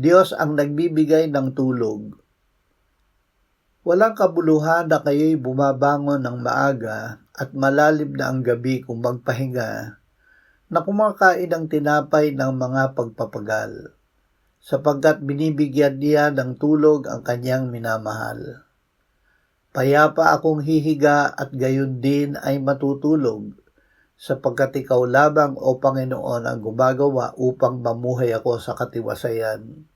Diyos ang nagbibigay ng tulog. Walang kabuluhan na kayo'y bumabangon ng maaga at malalim na ang gabi kung magpahinga, na kumakain ng tinapay ng mga pagpapagal, sapagkat binibigyan niya ng tulog ang kanyang minamahal. Payapa akong hihiga at gayon din ay matutulog, sapagkat ikaw lamang, O Panginoon, ang gumagawa upang mamuhay ako sa katiwasayan.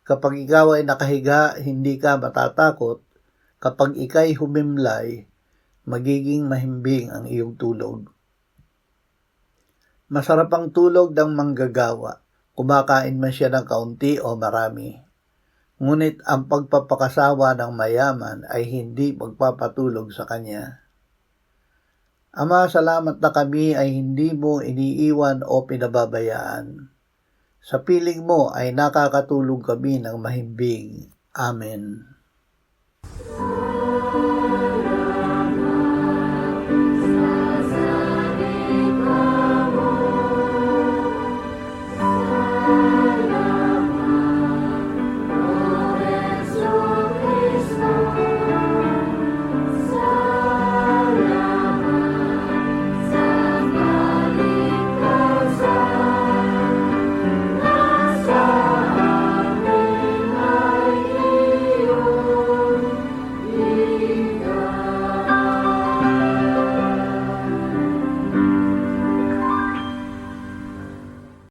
Kapag ikaw ay nakahiga, hindi ka matatakot. Kapag ika'y humimlay, magiging mahimbing ang iyong tulog. Masarap ang tulog ng manggagawa, kumakain man siya ng kaunti o marami. Ngunit ang pagpapakasawa ng mayaman ay hindi magpapatulog sa kanya. Ama, salamat na kami ay hindi mo iniiwan o pinababayaan. Sa piling mo ay nakakatulog kami ng mahimbing. Amen.